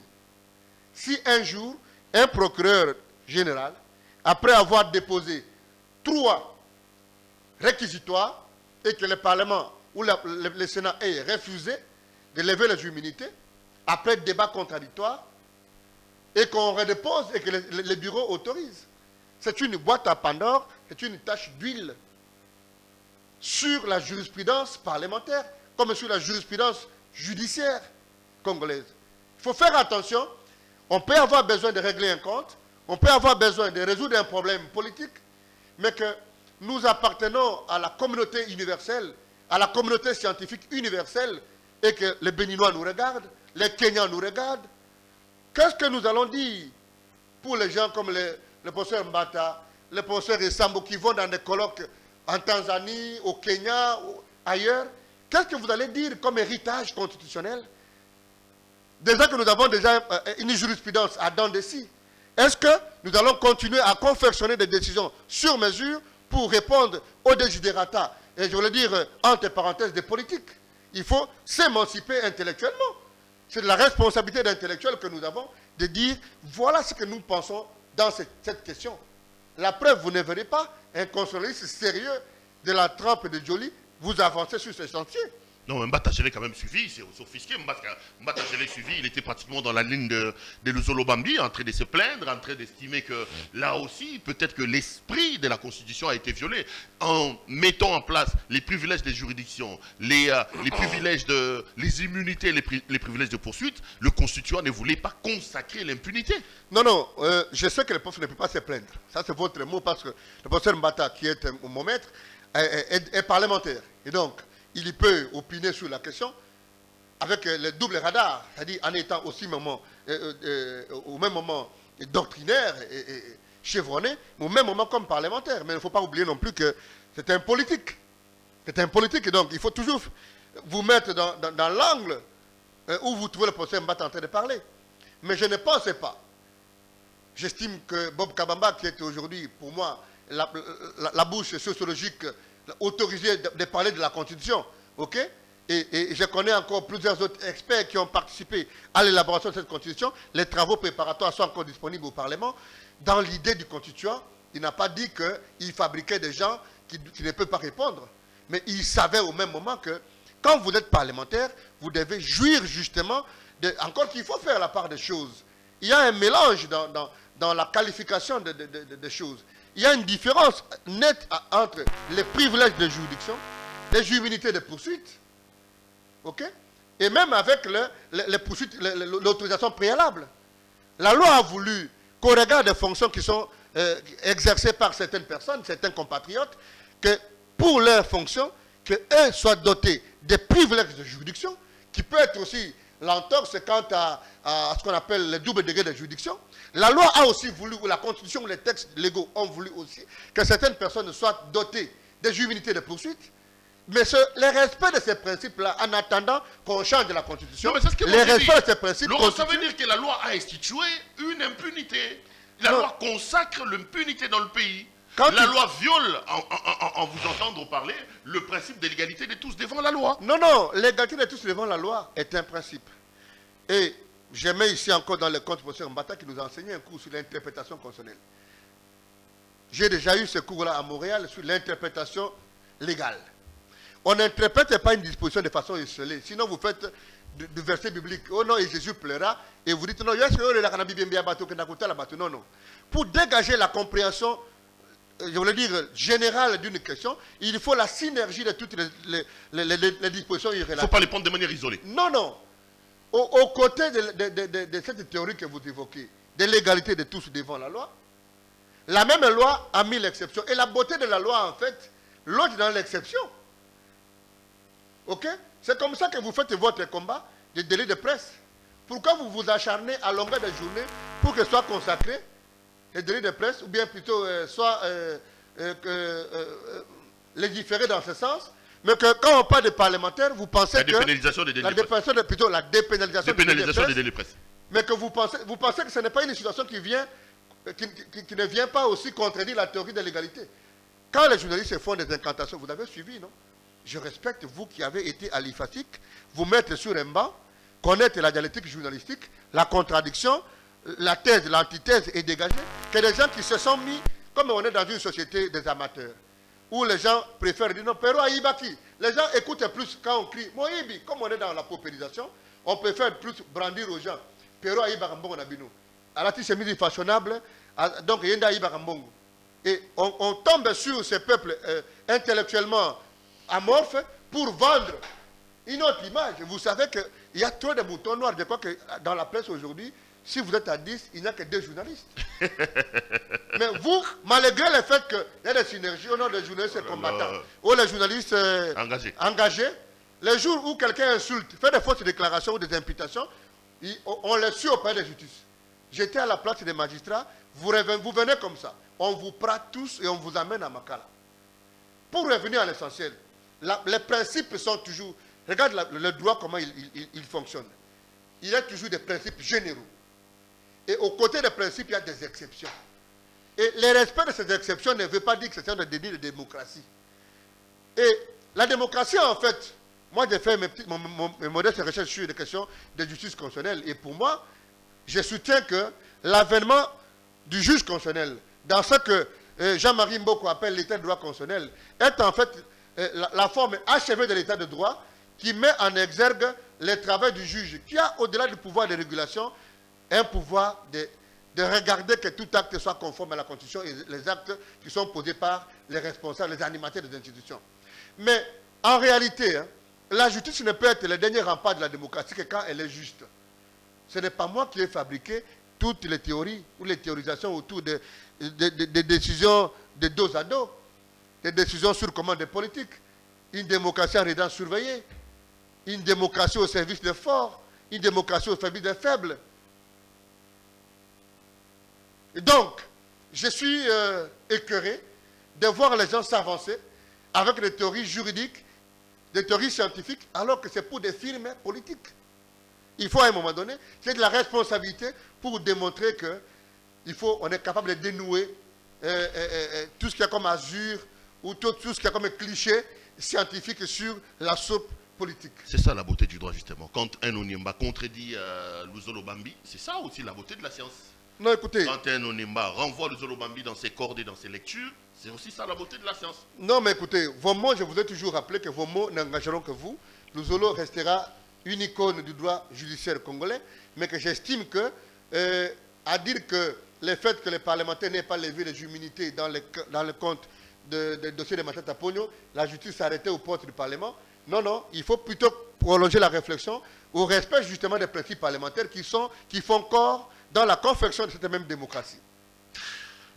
un procureur général après avoir déposé 3 réquisitoires et que le Parlement ou le Sénat ait refusé de lever les immunités, après débat contradictoire, et qu'on redépose et que le bureau autorise. C'est une boîte à Pandore, c'est une tache d'huile sur la jurisprudence parlementaire, comme sur la jurisprudence judiciaire congolaise. Il faut faire attention. On peut avoir besoin de régler un compte, on peut avoir besoin de résoudre un problème politique, mais que nous appartenons à la communauté universelle, à la communauté scientifique universelle, et que les Béninois nous regardent, les Kenyans nous regardent. Qu'est-ce que nous allons dire pour les gens comme le professeur Mbata, le professeur Essambo qui vont dans des colloques en Tanzanie, au Kenya, ailleurs? Qu'est-ce que vous allez dire comme héritage constitutionnel? Déjà que nous avons déjà une jurisprudence à dents de scie. Est-ce que nous allons continuer à confectionner des décisions sur mesure pour répondre aux desiderata, et je voulais dire entre parenthèses, des politiques? Il faut s'émanciper intellectuellement. C'est de la responsabilité d'intellectuel que nous avons de dire voilà ce que nous pensons dans cette question. La preuve, vous ne verrez pas un constitutionnaliste sérieux de la trempe de Joly vous avancer sur ce chantier. Non, mais Mbata, je l'ai quand même suivi, c'est sophistiqué. Mbata, je l'ai suivi, il était pratiquement dans la ligne de Luzolo-Bambi, en train de se plaindre, en train d'estimer que là aussi, peut-être que l'esprit de la Constitution a été violé. En mettant en place les privilèges des juridictions, les privilèges les immunités, les privilèges de poursuite, le Constituant ne voulait pas consacrer l'impunité. Non, non, je sais que le professeur ne peut pas se plaindre. Ça, c'est votre mot, parce que le professeur Mbata, qui est mon maître, est parlementaire. Et donc, il peut opiner sur la question avec le double radar, c'est-à-dire en étant aussi au même moment doctrinaire et chevronné, mais au même moment comme parlementaire. Mais il ne faut pas oublier non plus que c'est un politique. C'est un politique, et donc il faut toujours vous mettre dans l'angle où vous trouvez le professeur Mbata en train de parler. Mais je ne pense pas. J'estime que Bob Kabamba, qui est aujourd'hui, pour moi, la bouche sociologique autorisé de parler de la Constitution, ok? Et je connais encore plusieurs autres experts qui ont participé à l'élaboration de cette Constitution. Les travaux préparatoires sont encore disponibles au Parlement. Dans l'idée du Constituant, il n'a pas dit qu'il fabriquait des gens qui ne peuvent pas répondre. Mais il savait au même moment que quand vous êtes parlementaire, vous devez jouir justement encore qu'il faut faire la part des choses. Il y a un mélange dans la qualification des choses. Il y a une différence nette entre les privilèges de juridiction, les immunités de poursuite, ok, et même avec les poursuites, l'autorisation préalable. La loi a voulu qu'au regard des fonctions qui sont exercées par certaines personnes, certains compatriotes, que pour leurs fonctions, qu'eux soient dotés des privilèges de juridiction, qui peut être aussi l'entorse quant à ce qu'on appelle le double degré de juridiction. La loi a aussi voulu, ou la Constitution ou les textes légaux ont voulu aussi, que certaines personnes soient dotées des immunités de poursuite. Mais le respect de ces principes-là, en attendant qu'on change la Constitution, non, mais c'est ce que le respect de ces principes... Laurent, ça veut dire que la loi a institué une impunité. La loi consacre l'impunité dans le pays. La loi viole, en vous entendre parler, le principe de l'égalité de tous devant la loi. Non, non, l'égalité de tous devant la loi est un principe. Et je mets ici encore dans le compte professeur Mbata qui nous a enseigné un cours sur l'interprétation constitutionnelle. J'ai déjà eu ce cours-là à Montréal sur l'interprétation légale. On n'interprète pas une disposition de façon isolée. Sinon, vous faites du verset biblique. Oh non, et Jésus pleura. Et vous dites non, non, non. Pour dégager la compréhension, je voulais dire, générale d'une question, il faut la synergie de toutes les dispositions irrélations. Il ne faut pas les prendre de manière isolée. Non, non. Aux côtés de cette théorie que vous évoquez, de l'égalité de tous devant la loi, la même loi a mis l'exception. Et la beauté de la loi, en fait, l'autre dans l'exception. Ok? C'est comme ça que vous faites votre combat de délai de presse. Pourquoi vous vous acharnez à longueur de journée pour que soit consacré les délais de presse, ou bien plutôt soit légiféré dans ce sens, mais que quand on parle de parlementaires, vous pensez que... La dépénalisation des délais de presse. Plutôt la dépénalisation des délais de presse. Mais que vous pensez que ce n'est pas une situation qui ne vient pas aussi contredire la théorie de l'égalité. Quand les journalistes se font des incantations, vous avez suivi, non? Je respecte vous qui avez été à l'IFATIC, vous mettre sur un banc, connaître la dialectique journalistique, la contradiction, la thèse, l'antithèse est dégagée, que des gens qui se sont mis comme on est dans une société des amateurs, où les gens préfèrent dire non, Pero Aïbaki. Les gens écoutent plus quand on crie Moïbi. Comme on est dans la paupérisation, on préfère plus brandir aux gens. Pero Aïbakambongo Nabino. À la chemise fashionable, donc Yenda Aïbakambongo. Et on tombe sur ces peuples intellectuellement amorphes pour vendre une autre image. Vous savez qu'il y a trop de moutons noirs. Je crois que dans la presse aujourd'hui, si vous êtes à 10, il n'y a que 2 journalistes. Mais vous, malgré le fait qu'il y a des synergies, on a des journalistes combattants, ou les journalistes engagés, les jours où quelqu'un insulte, fait des fausses déclarations ou des imputations, on les suit auprès de la justice. J'étais à la place des magistrats, vous venez comme ça. On vous prend tous et on vous amène à Makala. Pour revenir à l'essentiel, les principes sont toujours... Regarde le droit, comment il fonctionne. Il y a toujours des principes généraux. Et aux côtés des principes, il y a des exceptions. Et le respect de ces exceptions ne veut pas dire que c'est un déni de démocratie. Et la démocratie, en fait, moi j'ai fait mes modestes recherches sur des questions de justice constitutionnelle. Et pour moi, je soutiens que l'avènement du juge constitutionnel, dans ce que Jean-Marie Mboko appelle l'état de droit constitutionnel, est en fait la forme achevée de l'état de droit qui met en exergue le travail du juge, qui a, au-delà du pouvoir de régulation, un pouvoir de regarder que tout acte soit conforme à la Constitution et les actes qui sont posés par les responsables, les animateurs des institutions. Mais en réalité, la justice ne peut être le dernier rempart de la démocratie que quand elle est juste. Ce n'est pas moi qui ai fabriqué toutes les théories ou les théorisations autour des décisions de dos à dos, des décisions sur commande des politiques. Une démocratie en résidence surveillée, une démocratie au service des forts, une démocratie au service des faibles. Et donc, je suis écœuré de voir les gens s'avancer avec des théories juridiques, des théories scientifiques, alors que c'est pour des films politiques. Il faut à un moment donné, c'est de la responsabilité pour démontrer que on est capable de dénouer tout ce qu'il y a comme azur ou tout ce qu'il y a comme cliché scientifique sur la soupe politique. C'est ça la beauté du droit justement. Quand un Onimba contredit Luzolo Bambi, c'est ça aussi la beauté de la science. Non, écoutez. Quand un Onimba renvoie Luzolo Bambi dans ses cordes et dans ses lectures, c'est aussi ça la beauté de la science. Non, mais écoutez, vos mots, je vous ai toujours rappelé que vos mots n'engageront que vous. Luzolo restera une icône du droit judiciaire congolais, mais que j'estime que, à dire que le fait que les parlementaires n'aient pas levé les immunités dans le compte des dossiers de Matata Pogno, la justice s'est arrêtée aux portes du Parlement. Non, non, il faut plutôt prolonger la réflexion au respect justement des principes parlementaires qui font corps dans la confection de cette même démocratie.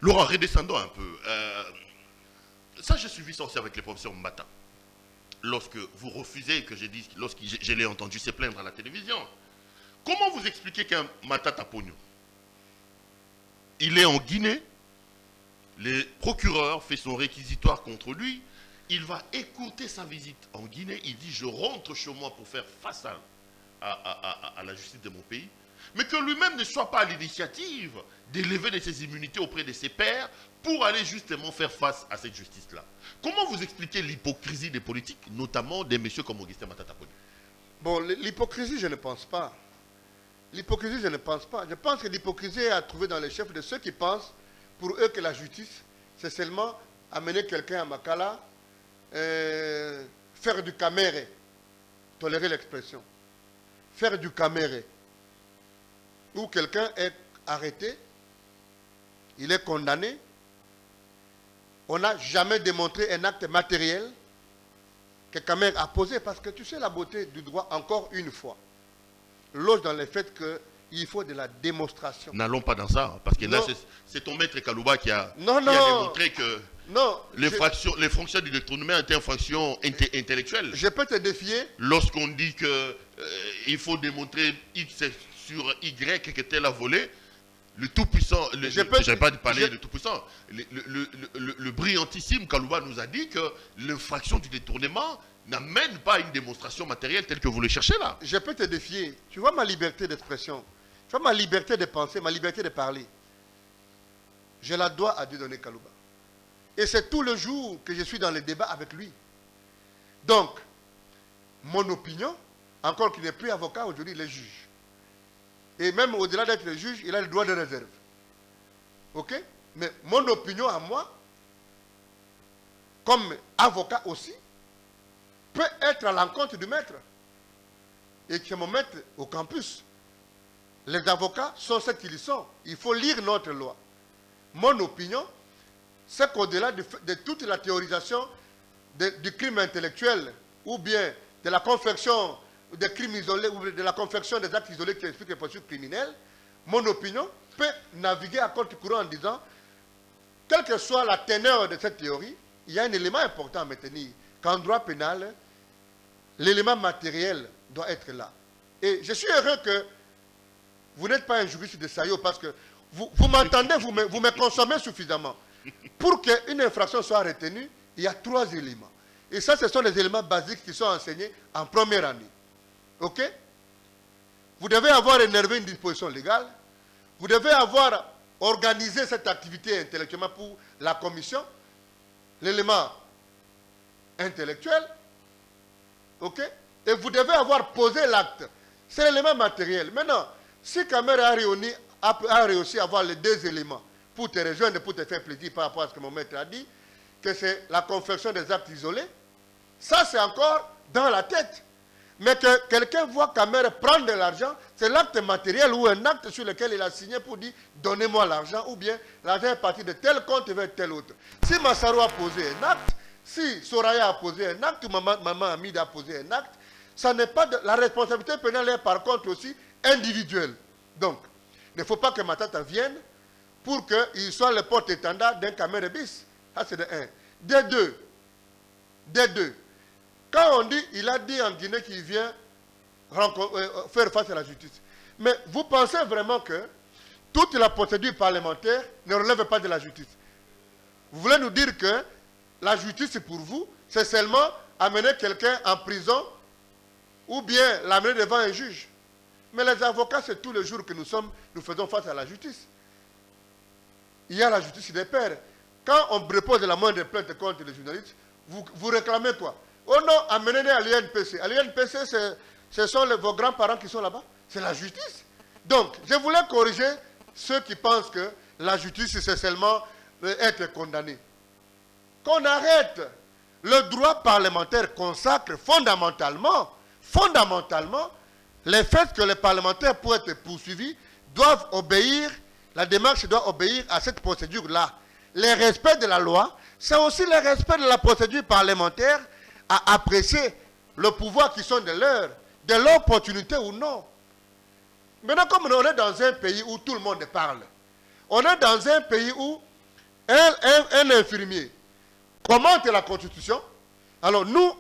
Laurent, redescendons un peu. Ça, j'ai suivi ça aussi avec les professeurs Mbata. Lorsque vous refusez, que j'ai dit, lorsque je l'ai entendu se plaindre à la télévision, comment vous expliquez qu'un Matata Pogno, il est en Guinée, le procureur fait son réquisitoire contre lui, il va écouter sa visite en Guinée, il dit je rentre chez moi pour faire face à la justice de mon pays, mais que lui-même ne soit pas à l'initiative d'élever de ses immunités auprès de ses pairs pour aller justement faire face à cette justice-là. Comment vous expliquez l'hypocrisie des politiques, notamment des messieurs comme Augustin Matata Pogno? Bon, l'hypocrisie, je ne pense pas. L'hypocrisie, je ne pense pas. Je pense que l'hypocrisie est à trouver dans les chefs de ceux qui pensent, pour eux, que la justice, c'est seulement amener quelqu'un à Makala, faire du caméré. Tolérer l'expression. Faire du caméré. Où quelqu'un est arrêté, il est condamné, on n'a jamais démontré un acte matériel que Kamer a posé, parce que tu sais la beauté du droit, encore une fois, loge dans le fait qu'il faut de la démonstration. N'allons pas dans ça, parce que là, c'est ton maître Kalouba qui a démontré que les fonctions du détournement étaient une fonction intellectuelle. Je peux te défier. Lorsqu'on dit qu'il faut démontrer X sur Y que tel a volé, le tout-puissant, je n'ai pas parlé de tout-puissant, le brillantissime Kalouba nous a dit que l'infraction du détournement n'amène pas à une démonstration matérielle telle que vous le cherchez là. Je peux te défier. Tu vois ma liberté d'expression, tu vois ma liberté de penser, ma liberté de parler. Je la dois à Dieu donné Kalouba. Et c'est tout le jour que je suis dans le débat avec lui. Donc, mon opinion, encore qu'il n'est plus avocat, aujourd'hui il est juge. Et même au-delà d'être le juge, il a le droit de réserve. Ok? Mais mon opinion à moi, comme avocat aussi, peut être à l'encontre du maître. Et que mon maître au campus. Les avocats sont ce qu'ils sont. Il faut lire notre loi. Mon opinion, c'est qu'au-delà de toute la théorisation du crime intellectuel, ou bien de la confection des crimes isolés, ou de la confection des actes isolés qui expliquent les procédures criminelles, mon opinion peut naviguer à contre-courant en disant, quelle que soit la teneur de cette théorie, il y a un élément important à maintenir, qu'en droit pénal, l'élément matériel doit être là. Et je suis heureux que vous n'êtes pas un juriste de Sayo parce que vous m'entendez, vous me consommez suffisamment. Pour qu'une infraction soit retenue, il y a 3 éléments. Et ça, ce sont les éléments basiques qui sont enseignés en première année. OK? Vous devez avoir énervé une disposition légale. Vous devez avoir organisé cette activité intellectuellement pour la commission. L'élément intellectuel. OK? Et vous devez avoir posé l'acte. C'est l'élément matériel. Maintenant, si Kamer a réussi à avoir les 2 éléments pour te rejoindre, pour te faire plaisir par rapport à ce que mon maître a dit, que c'est la confection des actes isolés, ça c'est encore dans la tête. Mais que quelqu'un voit Kamer prendre de l'argent, c'est l'acte matériel ou un acte sur lequel il a signé pour dire donnez-moi l'argent, ou bien l'argent est parti de tel compte vers tel autre. Si Massaro a posé un acte, si Soraya a posé un acte, ou Maman Hamid a posé un acte, ça n'est pas la responsabilité pénale est par contre aussi individuelle. Donc, il ne faut pas que Matata vienne pour qu'il soit le porte-étendard d'un Kamer bis. Ça c'est de 1. De 2. Quand on dit, il a dit en Guinée qu'il vient faire face à la justice. Mais vous pensez vraiment que toute la procédure parlementaire ne relève pas de la justice? Vous voulez nous dire que la justice pour vous, c'est seulement amener quelqu'un en prison ou bien l'amener devant un juge? Mais les avocats, c'est tous les jours que nous faisons face à la justice. Il y a la justice des pairs. Quand on dépose la moindre plainte contre les journalistes, vous réclamez quoi? Oh non, amenez-les à l'UNPC. À l'UNPC, ce sont vos grands-parents qui sont là-bas. C'est la justice. Donc, je voulais corriger ceux qui pensent que la justice, c'est seulement être condamné. Qu'on arrête. Le droit parlementaire consacre fondamentalement, les faits que les parlementaires pour être poursuivis doivent obéir, la démarche doit obéir à cette procédure-là. Le respect de la loi, c'est aussi le respect de la procédure parlementaire à apprécier le pouvoir qui sont de l'opportunité ou non. Maintenant, comme on est dans un pays où tout le monde parle, on est dans un pays où un infirmier commente la Constitution. Alors nous,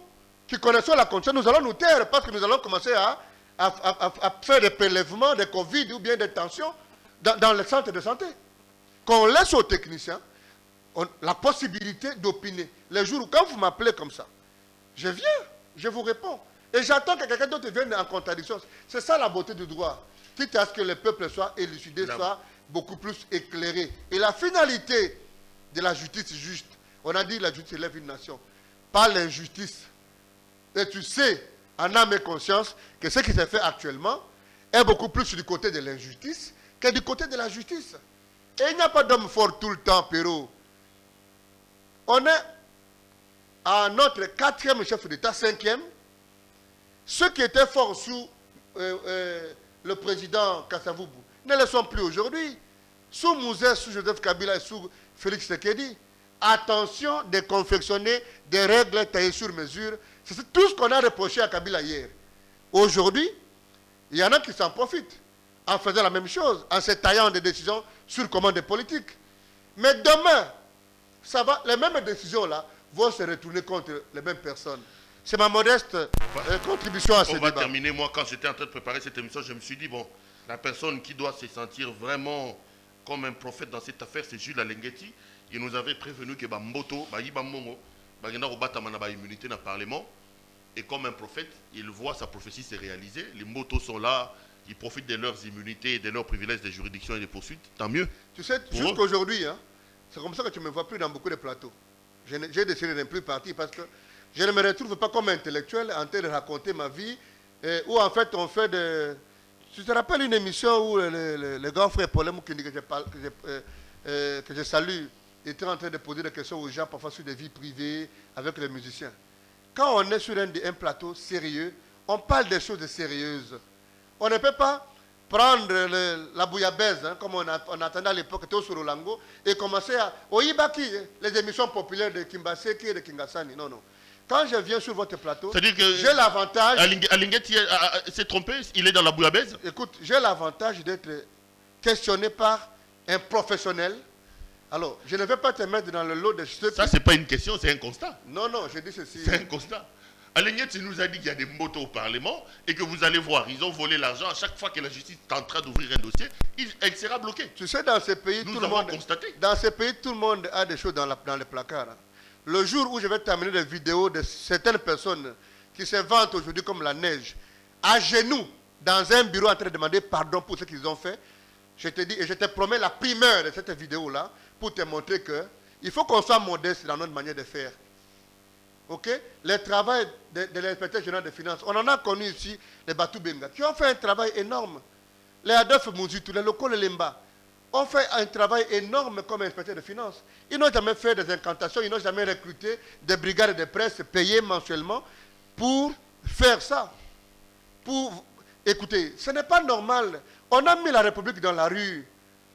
qui connaissons la Constitution, nous allons nous taire parce que nous allons commencer à faire des prélèvements, des Covid ou bien des tensions dans les centres de santé. Qu'on laisse aux techniciens la possibilité d'opiner. Les jours où, quand vous m'appelez comme ça, je viens, je vous réponds. Et j'attends que quelqu'un d'autre vienne en contradiction. C'est ça la beauté du droit. Quitte à ce que le peuple soit élucidé, soit beaucoup plus éclairé. Et la finalité de la justice juste, on a dit la justice élève une nation, pas l'injustice. Et tu sais, en âme et conscience, que ce qui s'est fait actuellement est beaucoup plus du côté de l'injustice que du côté de la justice. Et il n'y a pas d'homme fort tout le temps, Perrault. On est à notre 4e chef d'État, 5e. Ceux qui étaient forts sous le président Kassavoubou ne le sont plus aujourd'hui. Sous Mouzès, sous Joseph Kabila et sous Félix Tshisekedi. Attention de confectionner des règles taillées sur mesure. C'est tout ce qu'on a reproché à Kabila hier. Aujourd'hui, il y en a qui s'en profitent en faisant la même chose, en se taillant des décisions sur commande politique. Mais demain, ça va, les mêmes décisions-là vont se retourner contre les mêmes personnes. C'est ma modeste contribution à ce débat. On va terminer. Moi, quand j'étais en train de préparer cette émission, je me suis dit, bon, la personne qui doit se sentir vraiment comme un prophète dans cette affaire, c'est Jules Alengueti. Il nous avait prévenu que Mboto, Mongo, immunité dans le Parlement. Et comme un prophète, il voit sa prophétie se réaliser. Les Mbotos sont là, ils profitent de leurs immunités et de leurs privilèges de juridiction et de poursuite. Tant mieux. Tu sais, jusqu'aujourd'hui, hein, c'est comme ça que tu ne me vois plus dans beaucoup de plateaux. J'ai décidé de ne plus partir parce que je ne me retrouve pas comme intellectuel en train de raconter ma vie. Où en fait on fait de... Tu te rappelles une émission où le grand frère Paul Moukindi que que je salue, était en train de poser des questions aux gens, parfois sur des vies privées, avec les musiciens. Quand on est sur un plateau sérieux, on parle des choses sérieuses. On ne peut pas prendre la bouillabaisse, hein, comme on attendait à l'époque, sur Rolango, et commencer à... Oibaki, les émissions populaires de Kimbaseki et de Kingasani. Non, non. Quand je viens sur votre plateau, j'ai l'avantage... Alinguet s'est trompé, il est dans la bouillabaisse. Écoute, j'ai l'avantage d'être questionné par un professionnel. Alors, je ne vais pas te mettre dans le lot de ceux Ça, c'est pas une question, c'est un constat. Non, non, je dis ceci. C'est un constat. Alinguet, tu nous as dit qu'il y a des motos au Parlement et que vous allez voir, ils ont volé l'argent. À chaque fois que la justice est en train d'ouvrir un dossier, elle sera bloquée. Tu sais, dans ces pays, nous tout le avons monde... constaté. Dans ces pays, tout le monde a des choses dans les placards. Hein. Le jour où je vais t'amener des vidéos de certaines personnes qui se vantent aujourd'hui comme la neige, à genoux, dans un bureau en train de demander pardon pour ce qu'ils ont fait, je te dis, et je te promets la primeur de cette vidéo-là, pour te montrer qu'il faut qu'on soit modeste dans notre manière de faire. Ok? Le travail de l'inspecteur général des finances, on en a connu ici, les Batou Benga, qui ont fait un travail énorme. Les Adolphe Mouzitou, les locaux, les Lemba, ont fait un travail énorme comme inspecteur de finances. Ils n'ont jamais fait des incantations, ils n'ont jamais recruté des brigades de presse payées mensuellement pour faire ça. Écoutez, ce n'est pas normal. On a mis la République dans la rue.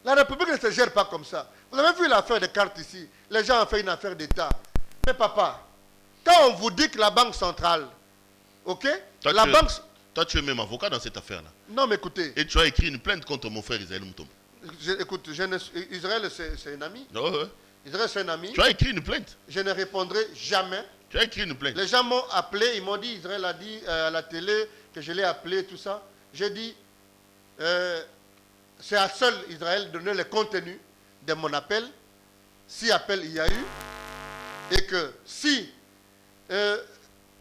La République ne se gère pas comme ça. Vous avez vu l'affaire des cartes ici. Les gens ont fait une affaire d'État. Mais papa, quand on vous dit que la Banque centrale, ok, Toi, tu es même avocat dans cette affaire-là. Non, mais écoutez. Et tu as écrit une plainte contre mon frère Israël Moutombo. Écoute, Israël, c'est un ami. Oh, ouais. Israël, c'est un ami. Tu as écrit une plainte. Je ne répondrai jamais. Tu as écrit une plainte. Les gens m'ont appelé, ils m'ont dit, Israël a dit à la télé que je l'ai appelé, tout ça. J'ai dit, c'est à seul Israël de donner le contenu de mon appel, si appel il y a eu, et que si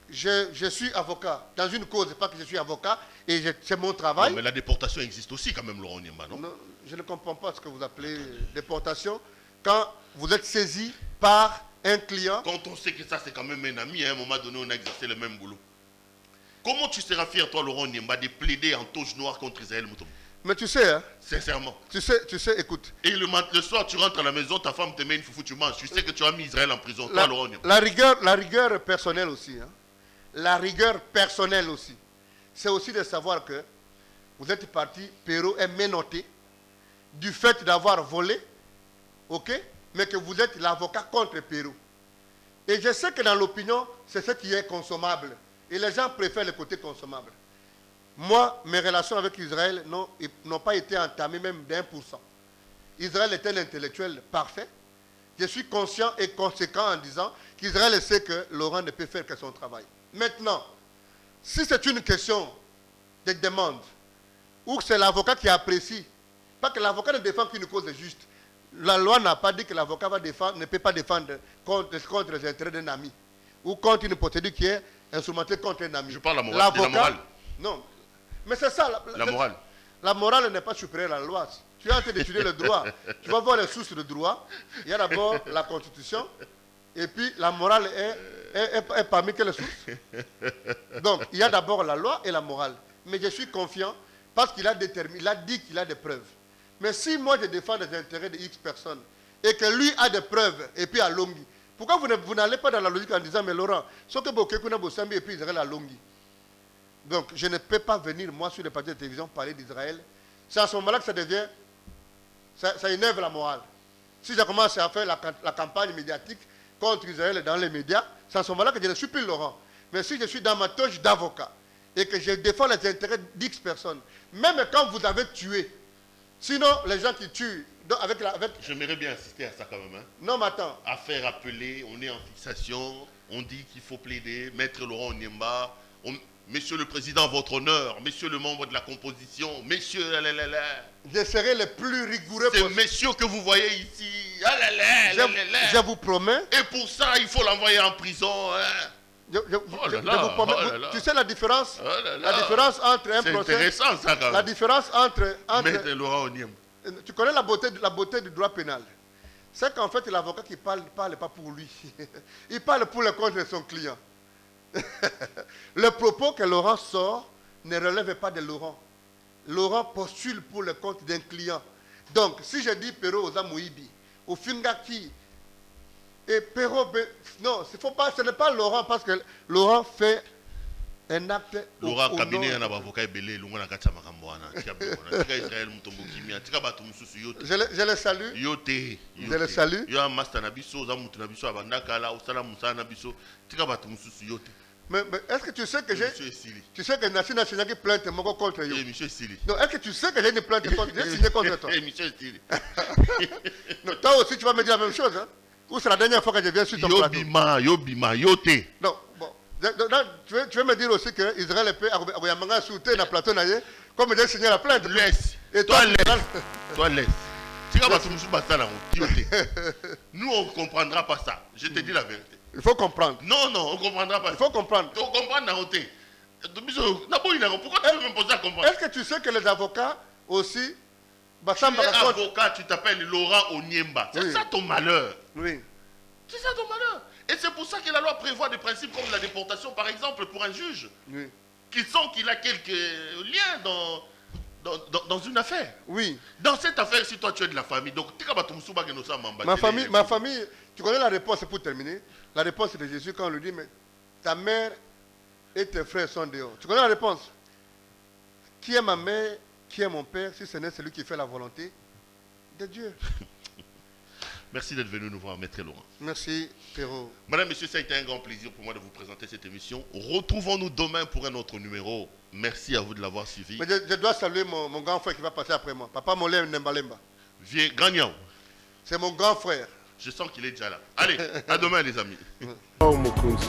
je suis avocat dans une cause, pas que je suis avocat, et c'est mon travail. Non, mais la déportation existe aussi quand même, Laurent Niamba, non? Non, je ne comprends pas ce que vous appelez déportation. Quand vous êtes saisi par un client... Quand on sait que ça c'est quand même un ami, à un moment donné on a exercé le même boulot. Comment tu seras fier, toi, Laurent Niamba, de plaider en touche noire contre Israël Moutombo? Mais tu sais, hein, sincèrement. Tu sais, écoute. Et le soir, tu rentres à la maison, ta femme te met une foufou, tu manges. Tu sais que tu as mis Israël en prison, toi, Laurent Niamba. La rigueur personnelle aussi. Hein. La rigueur personnelle aussi. C'est aussi de savoir que vous êtes parti, Perrault est menotté du fait d'avoir volé, ok, mais que vous êtes l'avocat contre Perrault. Et je sais que dans l'opinion, c'est ce qui est consommable. Et les gens préfèrent le côté consommable. Moi, mes relations avec Israël n'ont pas été entamées même d'1%. Israël est un intellectuel parfait. Je suis conscient et conséquent en disant qu'Israël sait que Laurent ne peut faire que son travail. Maintenant, si c'est une question de demande, ou que c'est l'avocat qui apprécie, pas que l'avocat ne défend qu'une cause juste. La loi n'a pas dit que l'avocat ne peut pas défendre contre les intérêts d'un ami, ou contre une procédure qui est instrumentée contre un ami. Je parle de la morale. Non. Mais c'est ça. La morale. La morale n'est pas supérieure à la loi. Tu es en train d'étudier le droit. Tu vas voir les sources de droit. Il y a d'abord la Constitution. Et puis la morale est parmi quelles sources? Donc, il y a d'abord la loi et la morale. Mais je suis confiant parce qu'il a dit qu'il a des preuves. Mais si moi je défends les intérêts de X personnes et que lui a des preuves et puis à Longhi, pourquoi vous n'allez pas dans la logique en disant, mais Laurent, ce que Bokekuna Bosambi et puis Israël à Longhi? Donc, je ne peux pas venir, moi, sur les plateaux de télévision, parler d'Israël. C'est à ce moment-là que ça devient... Ça énerve la morale. Si je commence à faire la campagne médiatique contre Israël dans les médias, c'est à ce moment-là que je ne suis plus Laurent. Mais si je suis dans ma toge d'avocat et que je défends les intérêts d'X personnes, même quand vous avez tué, sinon, les gens qui tuent... J'aimerais bien assister à ça quand même. Hein. Non, mais attends. Affaire appelée, on est en fixation, on dit qu'il faut plaider, Maître Laurent Niamba... Monsieur le Président, votre honneur, messieurs le membre de la composition, messieurs, je serai le plus rigoureux possible. C'est messieurs que vous voyez ici, je vous promets. Et pour ça, il faut l'envoyer en prison. Hein. Je vous promets. Tu sais la différence? La différence entre un procès... C'est intéressant ça quand même. La différence entre Maître Laurent Niamba. Tu connais la beauté du droit pénal? C'est qu'en fait, l'avocat qui parle pas pour lui. Il parle pour le compte de son client. Le propos que Laurent sort ne relève pas de Laurent. Laurent postule pour le compte d'un client. Donc, si je dis Perrault aux Amouibi, au Fingaki, et Perrault, non, ce n'est pas Laurent, parce que Laurent fait un acte. Laurent cabinet un avocat belé, Laurent Katsa Makamboana, Israël Mutombokimia, Tikabatum Susu. Je le salue. Yote. Je le salue. Yo Master Nabiso, Zamut Nabiso, Abandakala, Osala Moussa Nabiso, Tikabatum Susu Yote. Mais est-ce que tu sais que j'ai. Tu sais que Nassi Nassina qui plainte mon contre yo. Monsieur Sili. Non, est-ce que tu sais que j'ai une plainte contre. J'ai signé contre toi. Monsieur Sili. Non, toi aussi tu vas me dire la même chose, hein? Ou c'est la dernière fois que je viens sur ton plateau? Yobima, Yote. Non, bon. Tu veux me dire aussi que Israël peut avoir soutenir la plateau, comme j'ai signé la plainte. Laisse. Et toi, toi laisse. Nous, on ne comprendra pas ça. Je te dis la vérité. Il faut comprendre. Non, on ne comprendra pas ça. Il faut comprendre. Il faut comprendre la hauteur. Pourquoi tu veux me poser à comprendre? Est-ce que tu sais que les avocats aussi... Tu es avocat, tu t'appelles Laurent Onyemba. C'est ça ton malheur. Oui. C'est ça ton malheur. Et c'est pour ça que la loi prévoit des principes comme la déportation, par exemple, pour un juge. Oui. Qui sent qu'il a quelques liens dans une affaire. Oui. Dans cette affaire, si toi tu es de la famille, donc ma famille, tu connais la réponse pour terminer. La réponse de Jésus quand on lui dit, mais ta mère et tes frères sont dehors. Tu connais la réponse? Qui est ma mère, qui est mon père, si ce n'est celui qui fait la volonté de Dieu? Merci d'être venu nous voir, Maître Laurent. Merci, Perrault. Madame, Monsieur, ça a été un grand plaisir pour moi de vous présenter cette émission. Retrouvons-nous demain pour un autre numéro. Merci à vous de l'avoir suivi. Mais je dois saluer mon grand frère qui va passer après moi. Papa Molem Nembalemba. Vieux Gagnant. C'est mon grand frère. Je sens qu'il est déjà là. Allez, à demain les amis. Oh, Mokunzi.